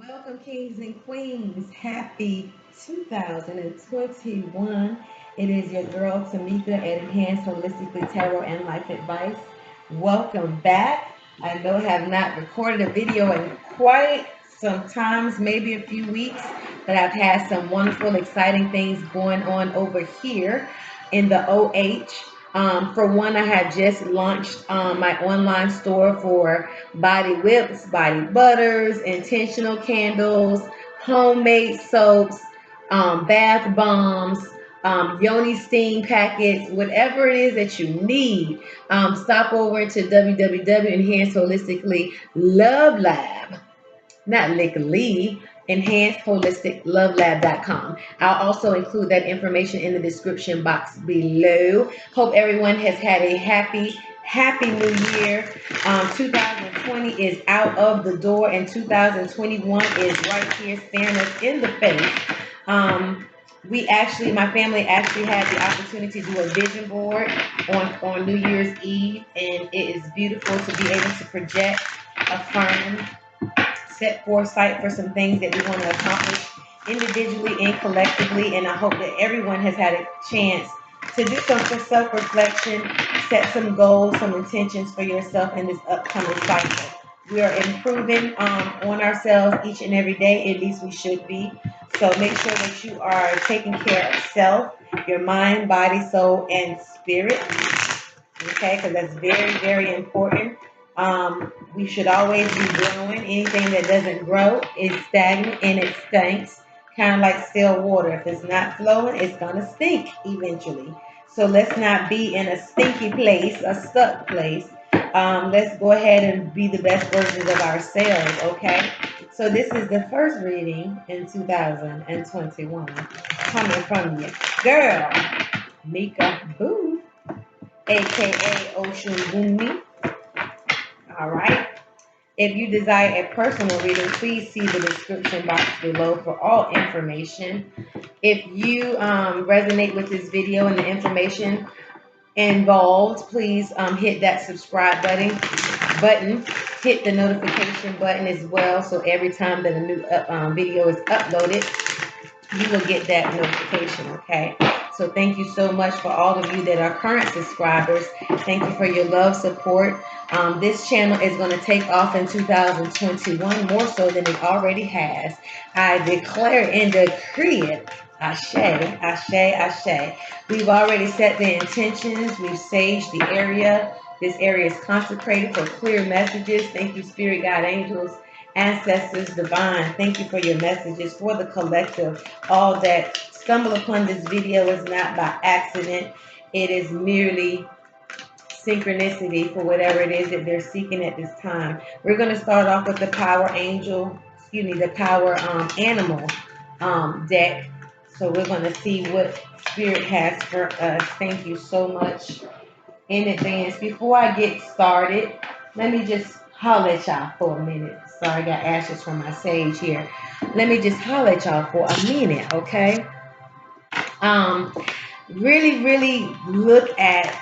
Welcome, kings and queens. Happy 2021. It is your girl Tameka at Enhanced Holistically Tarot and Life Advice. Welcome back. I know I have not recorded a video in quite some times, maybe a few weeks, but I've had some wonderful, exciting things going on over here in the OH. For one, I have just launched my online store for body whips, body butters, intentional candles, homemade soaps, bath bombs, yoni steam packets, whatever it is that you need. Stop over to www Enhanced Holistically Love Lab, not Lickly, enhancedholisticlovelab.com. I'll also include that information in the description box below. Hope everyone has had a happy new year. 2020 is out of the door and 2021 is right here staring us in the face. My family actually had the opportunity to do a vision board on New Year's Eve, and it is beautiful to be able to project, affirm, set foresight for some things that we want to accomplish individually and collectively. And I hope that everyone has had a chance to do some self-reflection, set some goals, some intentions for yourself in this upcoming cycle. We are improving on ourselves each and every day, at least we should be. So make sure that you are taking care of self, your mind, body, soul, and spirit. Okay, because that's very, very important. We should always be growing. Anything that doesn't grow is stagnant and it stinks, kind of like still water. If it's not flowing, it's going to stink eventually. So let's not be in a stinky place, a stuck place. Let's go ahead and be the best versions of ourselves, okay? So this is the first reading in 2021 coming from you, girl, Mika Boo, aka Ocean Boomy. All right. If you desire a personal reading, please see the description box below for all information. If you resonate with this video and the information involved, please hit that subscribe button. Hit the notification button as well, so every time that a new video is uploaded, you will get that notification, okay? So thank you so much for all of you that are current subscribers. Thank you for your love, support. This channel is going to take off in 2021 more so than it already has. I declare and decree it. Ashe, ashe, ashe. We've already set the intentions. We've saged the area. This area is consecrated for clear messages. Thank you, Spirit God, angels, ancestors, divine. Thank you for your messages for the collective. All that stumble upon this video is not by accident. It is merely synchronicity for whatever it is that they're seeking at this time. We're going to start off with the power the power animal deck. So we're going to see what Spirit has for us. Thank you so much in advance. Before I get started, let me just holler at y'all for a minute. Sorry, I got ashes from my sage here. Let me just holler at y'all for a minute, okay? Really look at,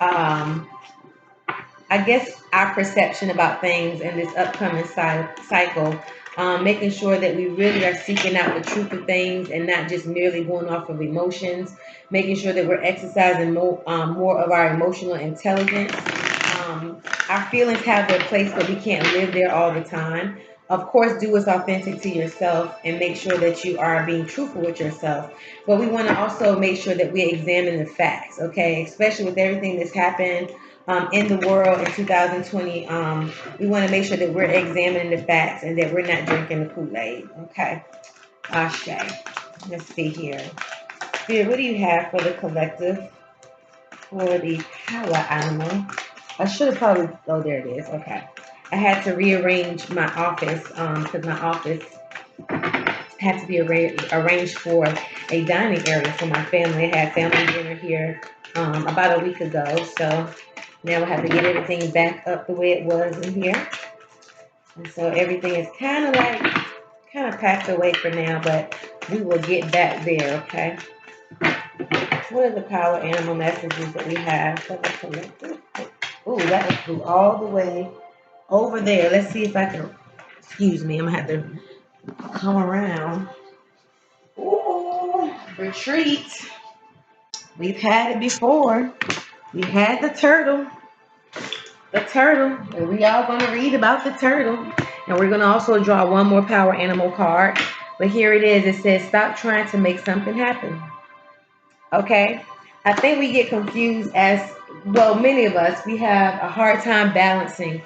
I guess, our perception about things in this upcoming cycle. Making sure that we really are seeking out the truth of things and not just merely going off of emotions. Making sure that we're exercising more of our emotional intelligence. Our feelings have their place, but we can't live there all the time. Of course, do what's authentic to yourself and make sure that you are being truthful with yourself. But we want to also make sure that we examine the facts, okay? Especially with everything that's happened in the world in 2020. We want to make sure that we're examining the facts and that we're not drinking the Kool-Aid, okay? Ashe. Let's see here. Spirit, what do you have for the collective? For the power animal. I should have probably, oh, there it is. Okay. I had to rearrange my office because my office had to be arranged for a dining area for my family. I had family dinner here about a week ago. So now I have to get everything back up the way it was in here. And so everything is kind of packed away for now, but we will get back there, okay? What are the power animal messages that we have for the collective? Oh, that flew all the way over there. Let's see if I can, excuse me, I'm going to have to come around. Ooh, retreat. We've had it before. We had the turtle. The turtle. And we all going to read about the turtle. And we're going to also draw one more power animal card. But here it is. It says, stop trying to make something happen. Okay? I think we get confused as, well, many of us, we have a hard time balancing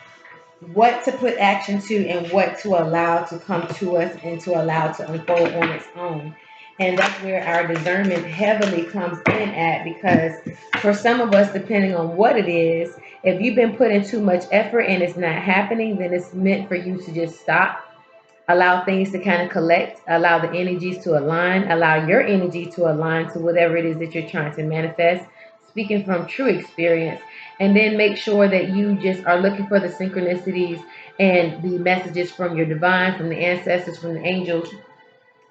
what to put action to and what to allow to come to us and to allow to unfold on its own. And that's where our discernment heavily comes in at, because for some of us, depending on what it is, if you've been putting too much effort and it's not happening, then it's meant for you to just stop, allow things to kind of collect, allow the energies to align, allow your energy to align to whatever it is that you're trying to manifest, speaking from true experience. And then make sure that you just are looking for the synchronicities and the messages from your divine, from the ancestors, from the angels,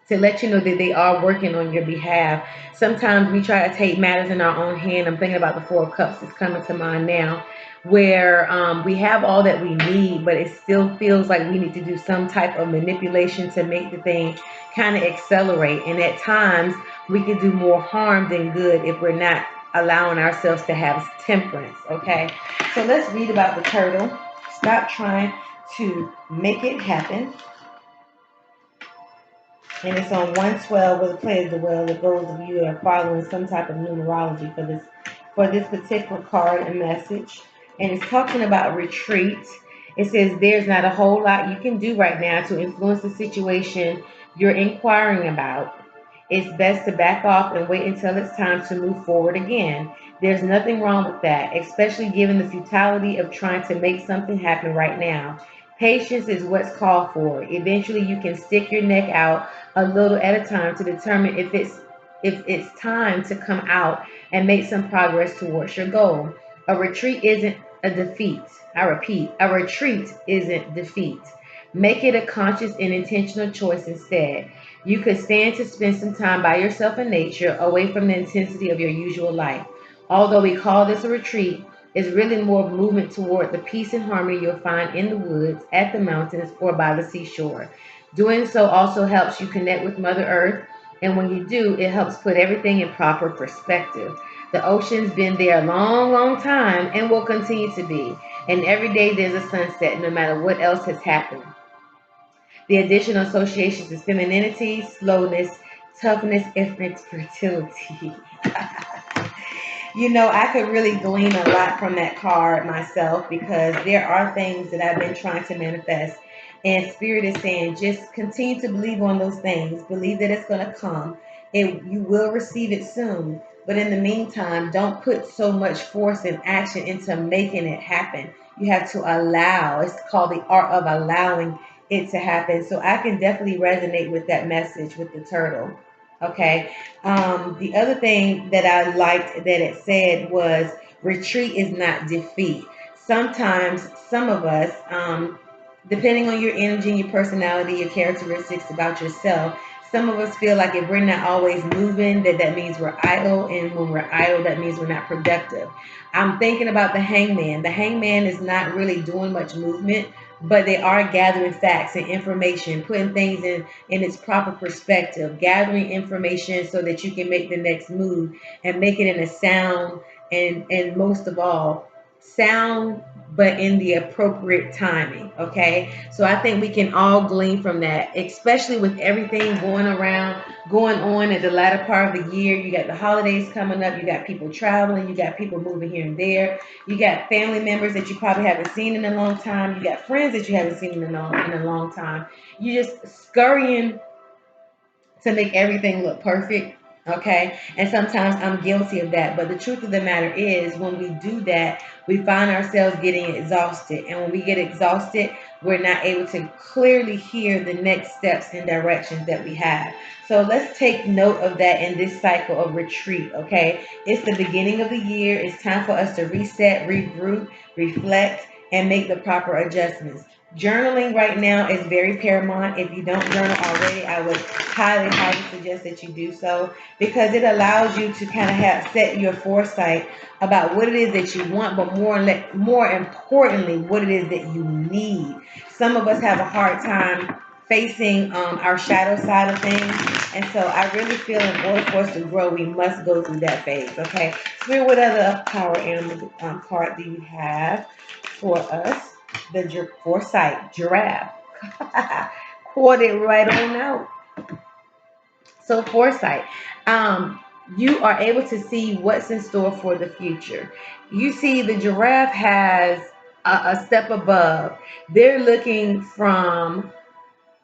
to let you know that they are working on your behalf. Sometimes we try to take matters in our own hand. I'm thinking about the Four of Cups that's coming to mind now, where we have all that we need, but it still feels like we need to do some type of manipulation to make the thing kind of accelerate. And at times, we can do more harm than good if we're not allowing ourselves to have temperance, okay? So let's read about the turtle. Stop trying to make it happen. And it's on 112 where the players the well. If those of you that are following some type of numerology for this particular card and message. And it's talking about retreat. It says there's not a whole lot you can do right now to influence the situation you're inquiring about. It's best to back off and wait until it's time to move forward again. There's nothing wrong with that, especially given the futility of trying to make something happen right now. Patience is what's called for. Eventually, you can stick your neck out a little at a time to determine if it's time to come out and make some progress towards your goal. A retreat isn't a defeat. I repeat, a retreat isn't defeat. Make it a conscious and intentional choice instead. You could stand to spend some time by yourself in nature, away from the intensity of your usual life. Although we call this a retreat, it's really more of movement toward the peace and harmony you'll find in the woods, at the mountains, or by the seashore. Doing so also helps you connect with Mother Earth, and when you do, it helps put everything in proper perspective. The ocean's been there a long, long time and will continue to be. And every day there's a sunset, no matter what else has happened. The additional associations is femininity, slowness, toughness, and fertility. I could really glean a lot from that card myself, because there are things that I've been trying to manifest. And Spirit is saying, just continue to believe on those things. Believe that it's going to come. You will receive it soon. But in the meantime, don't put so much force and action into making it happen. You have to allow. It's called the art of allowing it to happen. So I can definitely resonate with that message with the turtle. Okay. The other thing that I liked that it said was retreat is not defeat. Sometimes, some of us, depending on your energy and your personality, your characteristics about yourself, some of us feel like if we're not always moving, that means we're idle. And when we're idle, that means we're not productive. I'm thinking about the hangman. The hangman is not really doing much movement, but they are gathering facts and information, putting things in its proper perspective, gathering information so that you can make the next move and make it in a sound, and most of all, sound, but in the appropriate timing. Okay. So I think we can all glean from that, especially with everything going on at the latter part of the year. You got the holidays coming up, you got people traveling, you got people moving here and there, you got family members that you probably haven't seen in a long time, you got friends that you haven't seen in a long time. You just scurrying to make everything look perfect. Okay. And sometimes I'm guilty of that. But the truth of the matter is, when we do that, we find ourselves getting exhausted. And when we get exhausted, we're not able to clearly hear the next steps and directions that we have. So let's take note of that in this cycle of retreat. Okay. It's the beginning of the year. It's time for us to reset, regroup, reflect, and make the proper adjustments. Journaling right now is very paramount. If you don't journal already, I would highly, highly suggest that you do so, because it allows you to kind of have set your foresight about what it is that you want, but more importantly, what it is that you need. Some of us have a hard time facing our shadow side of things. And so I really feel in order for us to grow, we must go through that phase. Okay. Spirit, what other power animal card do you have for us? The foresight, giraffe. Caught it right on out. So foresight, um, you are able to see what's in store for the future. You see, the giraffe has a step above. They're looking from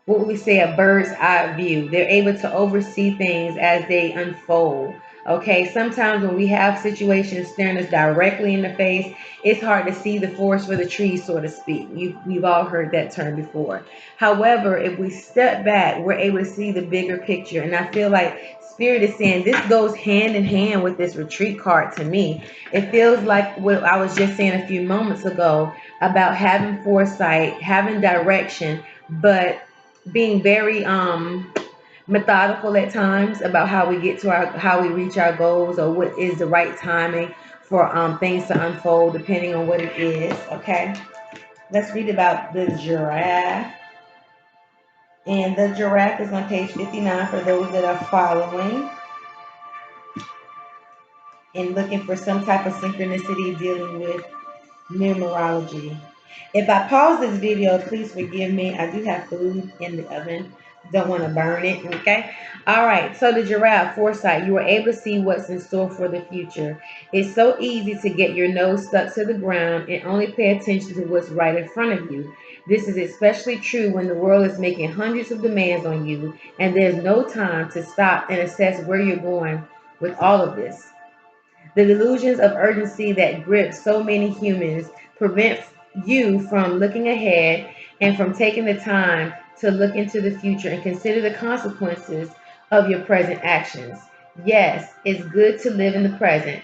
what would we say, a bird's eye view. They're able to oversee things as they unfold. Okay, sometimes when we have situations staring us directly in the face, it's hard to see the forest for the trees, so to speak. We've all heard that term before. However, if we step back, we're able to see the bigger picture. And I feel like Spirit is saying this goes hand in hand with this retreat card to me. It feels like what I was just saying a few moments ago about having foresight, having direction, but being very methodical at times about how we get to how we reach our goals, or what is the right timing for things to unfold depending on what it is. Okay, let's read about the giraffe. And the giraffe is on page 59 for those that are following and looking for some type of synchronicity dealing with numerology. If I pause this video, please forgive me. I do have food in the oven. Don't want to burn it, okay? All right, so the giraffe, foresight, you are able to see what's in store for the future. It's so easy to get your nose stuck to the ground and only pay attention to what's right in front of you. This is especially true when the world is making hundreds of demands on you and there's no time to stop and assess where you're going with all of this. The delusions of urgency that grip so many humans prevent you from looking ahead and from taking the time to look into the future and consider the consequences of your present actions. Yes, it's good to live in the present,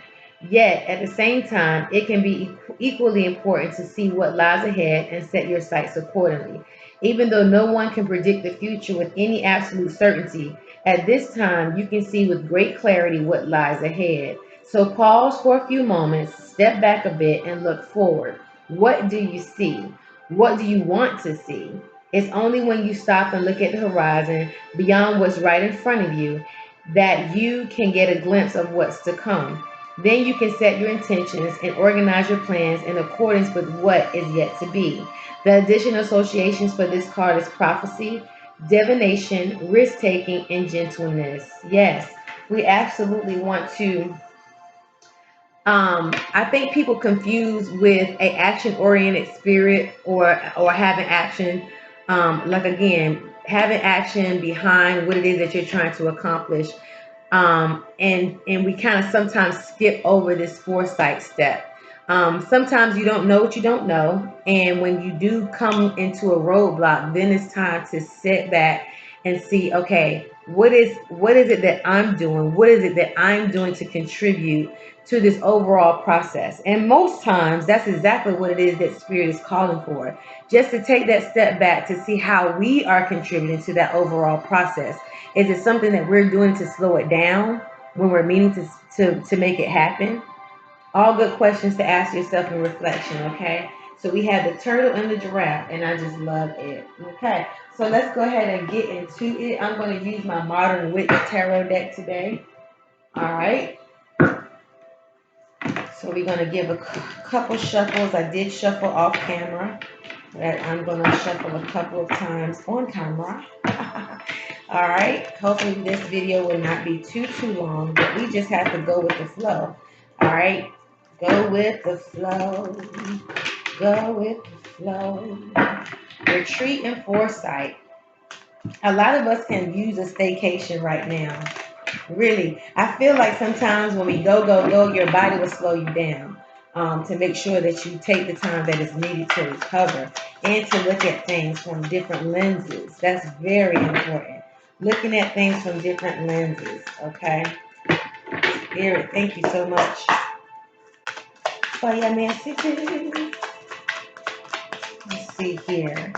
yet at the same time, it can be equally important to see what lies ahead and set your sights accordingly. Even though no one can predict the future with any absolute certainty, at this time you can see with great clarity what lies ahead. So pause for a few moments, step back a bit, and look forward. What do you see? What do you want to see? It's only when you stop and look at the horizon beyond what's right in front of you that you can get a glimpse of what's to come. Then you can set your intentions and organize your plans in accordance with what is yet to be. The additional associations for this card is prophecy, divination, risk taking, and gentleness. Yes, we absolutely want to I think people confuse with a action oriented spirit or having action, like again, having action behind what it is that you're trying to accomplish. And we kind of sometimes skip over this foresight step. Sometimes you don't know what you don't know, and when you do come into a roadblock, then it's time to sit back and see, okay, what is it that I'm doing? What is it that I'm doing to contribute to this overall process? And most times, that's exactly what it is that Spirit is calling for. Just to take that step back to see how we are contributing to that overall process. Is it something that we're doing to slow it down when we're meaning to make it happen? All good questions to ask yourself in reflection, okay? So we have the turtle and the giraffe, and I just love it. Okay, so let's go ahead and get into it. I'm going to use my Modern Witch Tarot deck today. All right. So we're going to give a couple shuffles. I did shuffle off camera. That I'm going to shuffle a couple of times on camera. All right. Hopefully this video will not be too long, but we just have to go with the flow. All right. Go with the flow. Go with the flow. Retreat and foresight. A lot of us can use a staycation right now. Really, I feel like sometimes when we go, your body will slow you down, to make sure that you take the time that is needed to recover and to look at things from different lenses. That's very important. Looking at things from different lenses, okay? Spirit, thank you so much for your messages. Let's see here.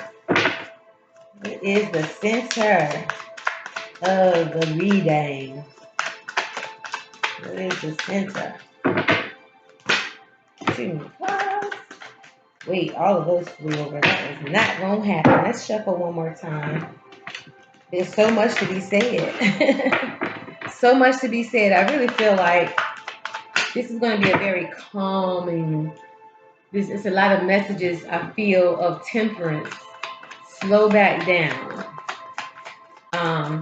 It is the center of the reading. It is the center. 2 cards. Wait, all of those flew over. That is not going to happen. Let's shuffle one more time. There's so much to be said. So much to be said. I really feel like this is going to be a very calming. This is a lot of messages I feel of temperance. Slow back down.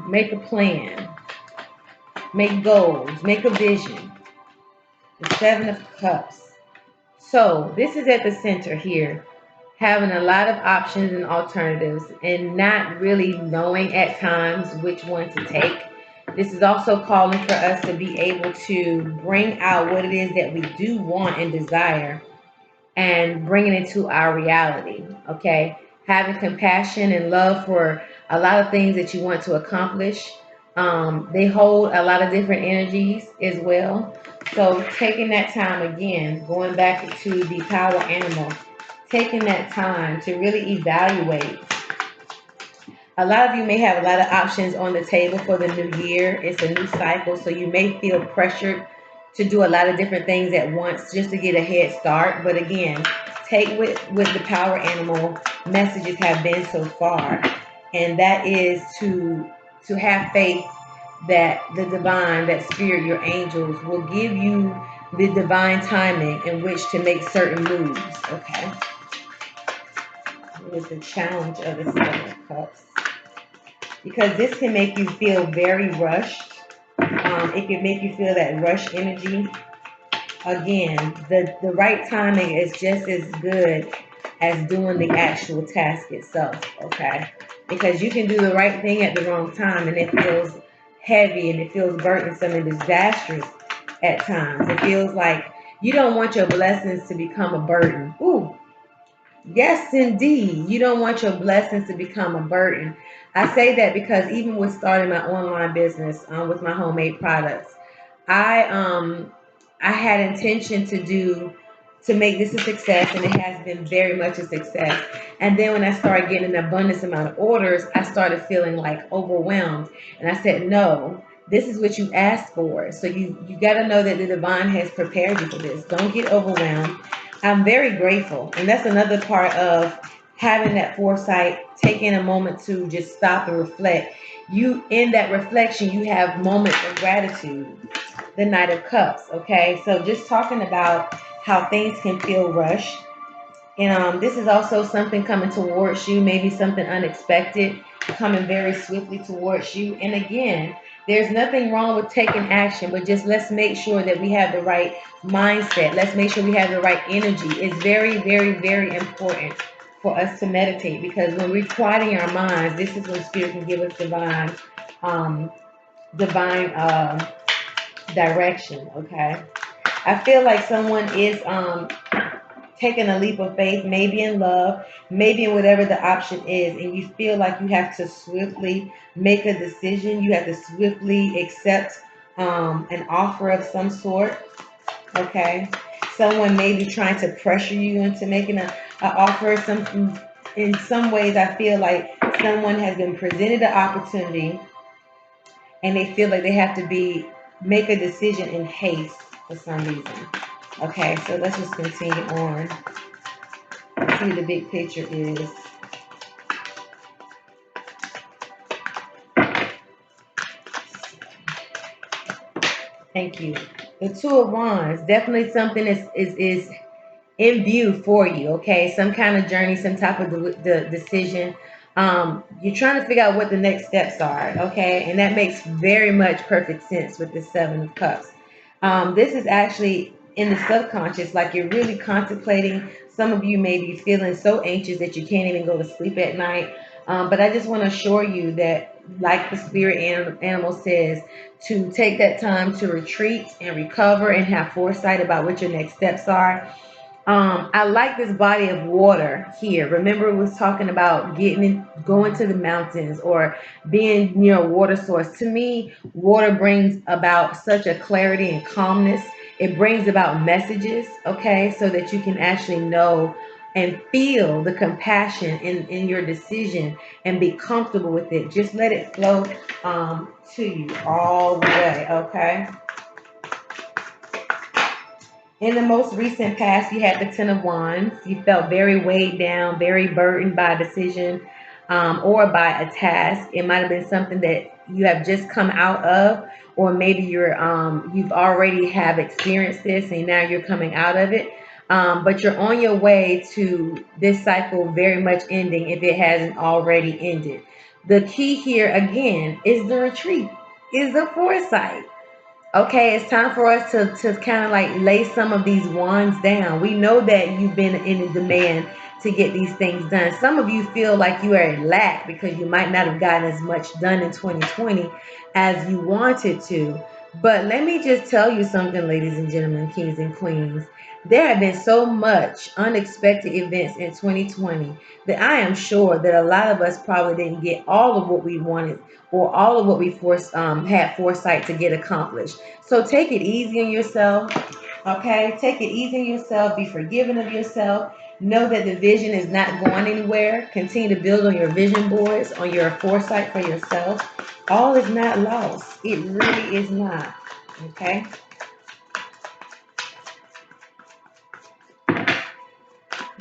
Make a plan. Make goals. Make a vision. The Seven of Cups. So this is at the center here, having a lot of options and alternatives and not really knowing at times which one to take. This is also calling for us to be able to bring out what it is that we do want and desire and bringing it into our reality. Okay, having compassion and love for a lot of things that you want to accomplish. They hold a lot of different energies as well. So taking that time again, going back to the power animal, taking that time to really evaluate. A lot of you may have a lot of options on the table for the new year. It's a new cycle, so you may feel pressured to do a lot of different things at once just to get a head start. But again, take with the power animal messages have been so far, and that is to have faith that the divine, that spirit, your angels will give you the divine timing in which to make certain moves. Okay, with the challenge of the Seven of Cups, because this can make you feel very rushed. It can make you feel that rush energy. Again, the right timing is just as good as doing the actual task itself, okay? Because you can do the right thing at the wrong time and it feels heavy and it feels burdensome and disastrous at times. It feels like you don't want your blessings to become a burden. Ooh, yes, indeed. You don't want your blessings to become a burden. I say that because even with starting my online business with my homemade products, I I had intention to make this a success, and it has been very much a success. And then when I started getting an abundance amount of orders, I started feeling like overwhelmed, and I said, no. This is what you asked for. So you got to know that the divine has prepared you for this. Don't get overwhelmed. I'm very grateful. And that's another part of having that foresight, taking a moment to just stop and reflect. You, in that reflection, you have moments of gratitude. The Knight of Cups, okay? So just talking about how things can feel rushed. And this is also something coming towards you, maybe something unexpected coming very swiftly towards you. And again, there's nothing wrong with taking action, but just let's make sure that we have the right mindset. Let's make sure we have the right energy. It's very, very, very important for us to meditate, because when we're quieting our minds, this is when Spirit can give us um, divine direction. Okay, I feel like someone is taking a leap of faith, maybe in love, maybe in whatever the option is, and you feel like you have to swiftly make a decision. You have to swiftly accept an offer of some sort. Okay, someone may be trying to pressure you into making a offer. Some in some ways, I feel like someone has been presented an opportunity, and they feel like they have to be make a decision in haste for some reason. Okay, so let's just continue on. Let's see what the big picture is. Thank you. The Two of Wands, definitely something is in view for you. Okay, some kind of journey, some type of the decision. You're trying to figure out what the next steps are. Okay, and that makes very much perfect sense with the Seven of Cups. This is actually in the subconscious, like you're really contemplating. Some of you may be feeling so anxious that you can't even go to sleep at night. But I just want to assure you that, like the spirit animal says, to take that time to retreat and recover and have foresight about what your next steps are. I like this body of water here. Remember, we was talking about going to the mountains or being near a water source. To me, water brings about such a clarity and calmness. It brings about messages, okay, so that you can actually know and feel the compassion in your decision and be comfortable with it. Just let it flow to you all the way, okay? In the most recent past, you had the Ten of Wands. You felt very weighed down, very burdened by a decision, or by a task. It might have been something that you have just come out of, or maybe you've already have experienced this and now you're coming out of it. But you're on your way to this cycle very much ending if it hasn't already ended. The key here again is the retreat, is the foresight. Okay, it's time for us to kind of like lay some of these wands down. We know that you've been in demand to get these things done. Some of you feel like you are in lack because you might not have gotten as much done in 2020 as you wanted to. But let me just tell you something, ladies and gentlemen, kings and queens. There have been so much unexpected events in 2020 that I am sure that a lot of us probably didn't get all of what we wanted or all of what we had foresight to get accomplished. So take it easy on yourself. Okay, take it easy on yourself. Be forgiving of yourself. Know that the vision is not going anywhere. Continue to build on your vision boards, on your foresight for yourself. All is not lost. It really is not. Okay.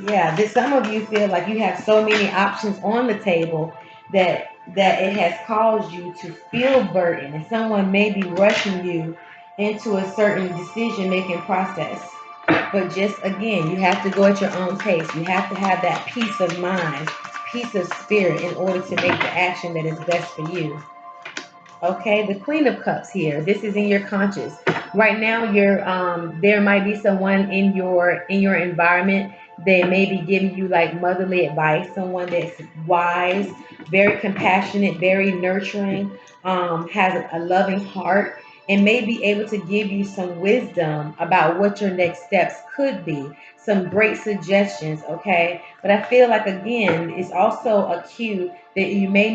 Yeah, some of you feel like you have so many options on the table that it has caused you to feel burdened, and someone may be rushing you into a certain decision making process. But just again, you have to go at your own pace. You have to have that peace of mind, peace of spirit in order to make the action that is best for you. Okay, the Queen of Cups here. This is in your conscious. Right now, there might be someone in your environment that may be giving you like motherly advice. Someone that's wise, very compassionate, very nurturing, has a loving heart, and may be able to give you some wisdom about what your next steps could be. Some great suggestions. Okay, but I feel like again, it's also a cue that you may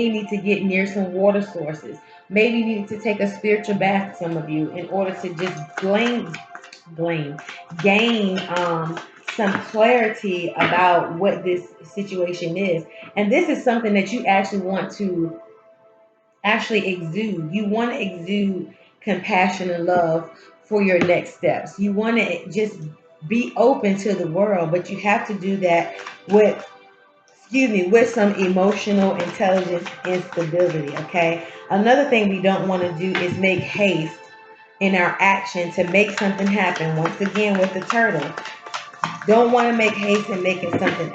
need to get near some water sources. Maybe you need to take a spiritual bath, some of you, in order to just blame gain some clarity about what this situation is. And this is something that you actually want to actually exude. You want to exude compassion and love for your next steps. You want to just be open to the world, but you have to do that with with some emotional intelligence and stability. Okay, another thing we don't want to do is make haste in our action to make something happen. Once again, with the turtle, don't want to make haste in making something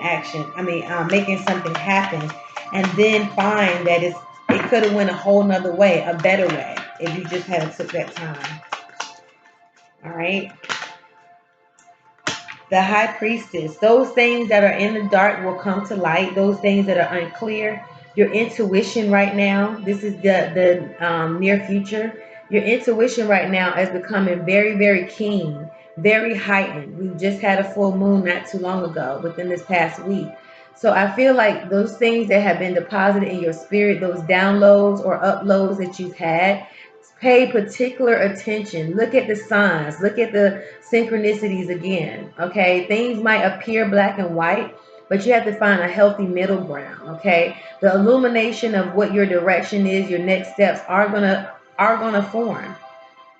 making something happen, and then find that it could have went a whole nother way, a better way, if you just had took that time. All right. The High Priestess. Those things that are in the dark will come to light. Those things that are unclear. Your intuition right now. This is the near future. Your intuition right now is becoming very, very keen, very heightened. We just had a full moon not too long ago, within this past week. So I feel like those things that have been deposited in your spirit, those downloads or uploads that you've had, pay particular attention. Look at the signs. Look at the synchronicities again. Okay, things might appear black and white, but you have to find a healthy middle ground. Okay, the illumination of what your direction is, your next steps are gonna form.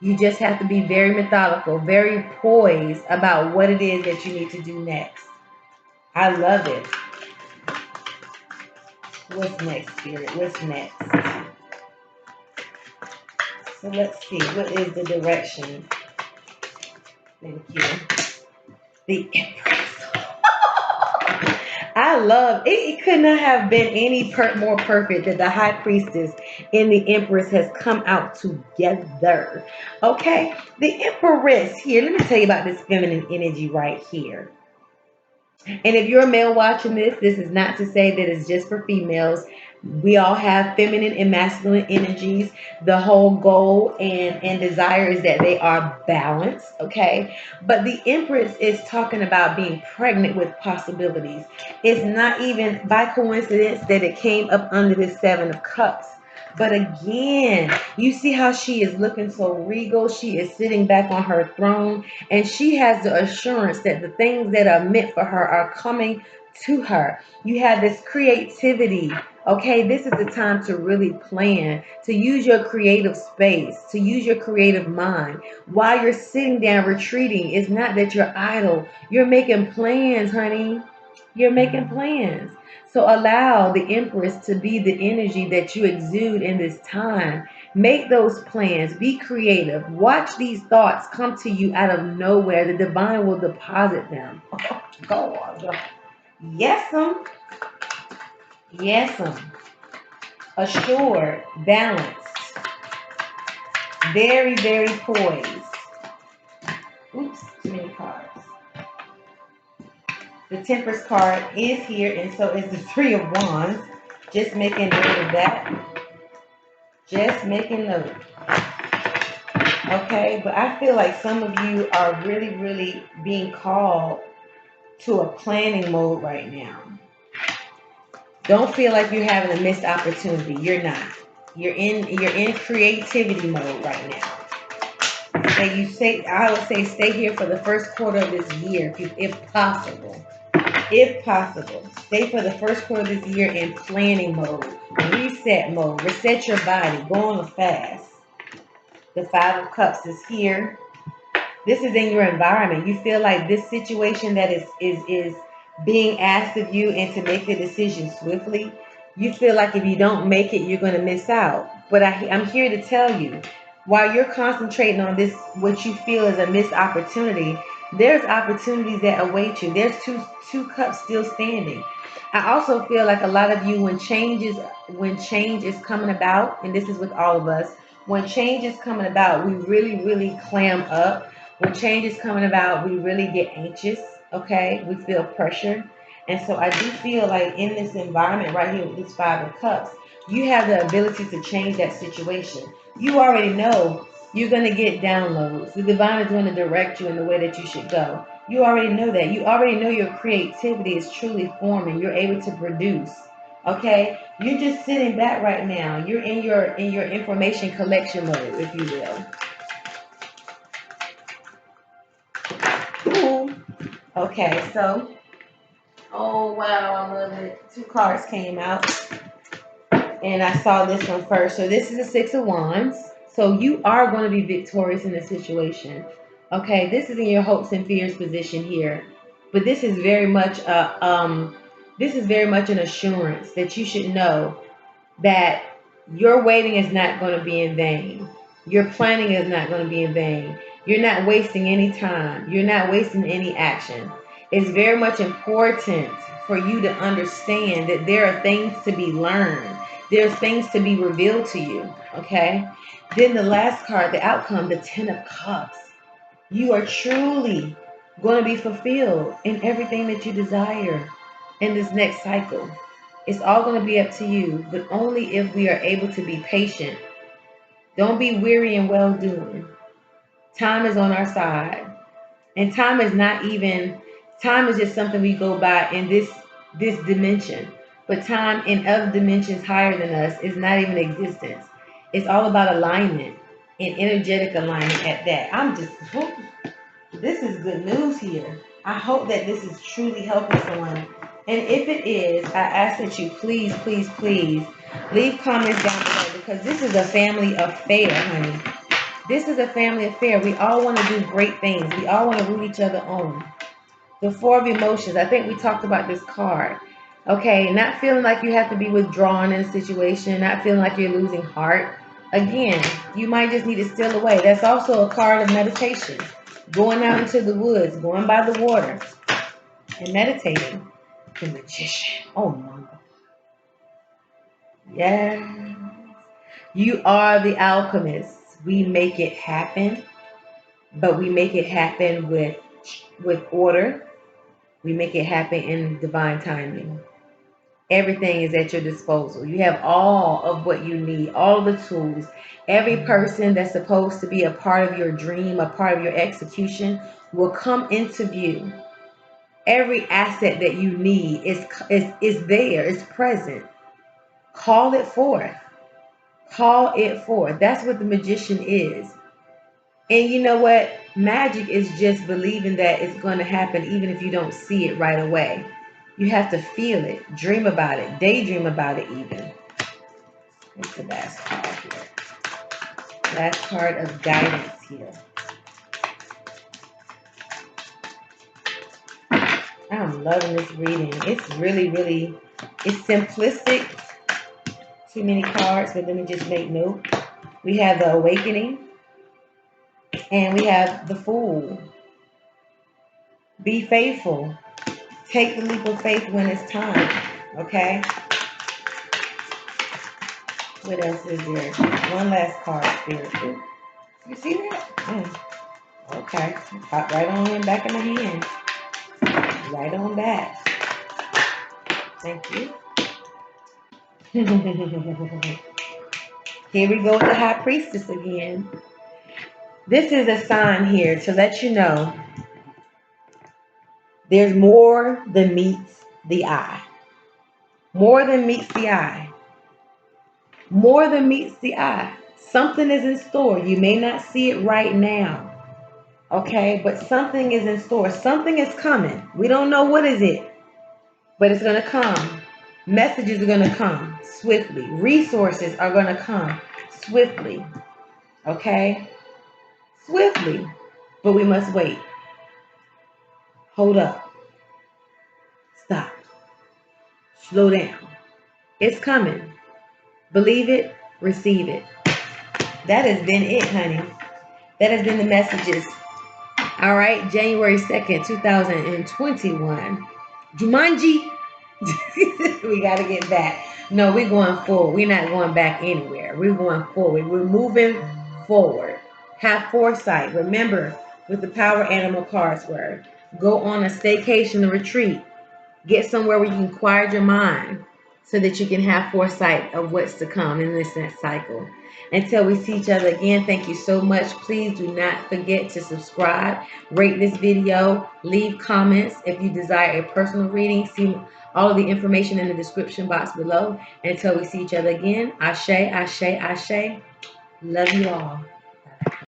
You just have to be very methodical, very poised about what it is that you need to do next. I love it. What's next, Spirit? What's next? So let's see. What is the direction? Thank you. The Empress. I love it. It could not have been any more perfect that the High Priestess and the Empress has come out together. Okay, the Empress here. Let me tell you about this feminine energy right here. And if you're a male watching this is not to say that it's just for females. We all have feminine and masculine energies. The whole goal and desire is that they are balanced, okay? But the Empress is talking about being pregnant with possibilities. It's not even by coincidence that it came up under the Seven of Cups. But again, you see how she is looking so regal. She is sitting back on her throne, and she has the assurance that the things that are meant for her are coming to her. You have this creativity Okay, this is the time to really plan, to use your creative space, to use your creative mind. While you're sitting down retreating, it's not that you're idle. You're making plans, honey. You're making plans. So allow the Empress to be the energy that you exude in this time. Make those plans. Be creative. Watch these thoughts come to you out of nowhere. The divine will deposit them. Go on. Yes, yes, assured, balanced, very, very poised. Oops, too many cards. The Temperance card is here, and so is the Three of Wands. Just making note of that. Just making note. Okay, but I feel like some of you are really, really being called to a planning mode right now. Don't feel like you're having a missed opportunity. You're not. You're in creativity mode right now. I would say stay here for the first quarter of this year, if possible. If possible, stay for the first quarter of this year in planning mode, reset mode, reset your body, go on a fast. The Five of Cups is here. This is in your environment. You feel like this situation that is being asked of you and to make the decision swiftly. You feel like if you don't make it, you're going to miss out. But I'm here to tell you, while you're concentrating on this, what you feel is a missed opportunity, there's opportunities that await you. There's two cups still standing. I also feel like a lot of you, when change is coming about, and this is with all of us, when change is coming about, we really, really clam up. When change is coming about, we really get anxious, okay? We feel pressure. And so I do feel like in this environment right here with this Five of Cups, you have the ability to change that situation. You already know you're going to get downloads. The divine is going to direct you in the way that you should go. You already know that. You already know your creativity is truly forming. You're able to produce. Okay? You're just sitting back right now. You're in your information collection mode, if you will. Cool. Okay, so, oh wow, I love it. Two cards came out, and I saw this one first. So this is the Six of Wands. So you are going to be victorious in this situation. Okay, this is in your hopes and fears position here, but this is very much an assurance that you should know that your waiting is not going to be in vain. Your planning is not going to be in vain. You're not wasting any time. You're not wasting any action. It's very much important for you to understand that there are things to be learned. There's things to be revealed to you. Okay? Then the last card, the outcome, the Ten of Cups. You are truly going to be fulfilled in everything that you desire in this next cycle. It's all going to be up to you, but only if we are able to be patient. Don't be weary in well doing. Time is on our side. And time is just something we go by in this dimension. But time in other dimensions higher than us is not even existence. It's all about alignment and energetic alignment at that. This is good news here. I hope that this is truly helping someone. And if it is, I ask that you please, please, please leave comments down below, because this is a family affair, honey. This is a family affair. We all want to do great things. We all want to root each other on. The Four of Emotions. I think we talked about this card. Okay, not feeling like you have to be withdrawn in a situation, not feeling like you're losing heart. Again, you might just need to steal away. That's also a card of meditation. Going out into the woods, going by the water, and meditating. The Magician. Oh my God. Yes. You are the alchemist. We make it happen, but we make it happen with order. We make it happen in divine timing. Everything is at your disposal. You have all of what you need, all the tools. Every person that's supposed to be a part of your dream, a part of your execution, will come into view. Every asset that you need is there, it's present. Call it forth. Call it forth. That's what the magician is. And you know what? Magic is just believing that it's going to happen even if you don't see it right away. You have to feel it, dream about it, daydream about it even. What's the last card here? Last card of guidance here. I'm loving this reading. It's really, really, it's simplistic. Too many cards, but let me just make note. We have the Awakening, and we have the Fool. Be faithful. Take the leap of faith when it's time. Okay? What else is there? One last card, Spirit. Ooh, you see that? Okay. Pop right on in back of my hand. Right on back. Thank you. Here we go with the High Priestess again. This is a sign here to let you know there's more than meets the eye. More than meets the eye. More than meets the eye. Something is in store. You may not see it right now. Okay? But something is in store. Something is coming. We don't know what is it. But it's going to come. Messages are going to come swiftly. Resources are going to come swiftly. Okay? Swiftly. But we must wait. Hold up. Stop. Slow down. It's coming. Believe it. Receive it. That has been it, honey. That has been the messages. All right. January 2nd, 2021. Jumanji. We got to get back. No, we're going forward. We're not going back anywhere. We're going forward. We're moving forward. Have foresight. Remember, with the power animal cards were, go on a staycation, a retreat. Get somewhere where you can quiet your mind so that you can have foresight of what's to come in this next cycle. Until we see each other again, thank you so much. Please do not forget to subscribe, rate this video, leave comments. If you desire a personal reading, see all of the information in the description box below. Until we see each other again, ashe, ashe, ashe. Love you all.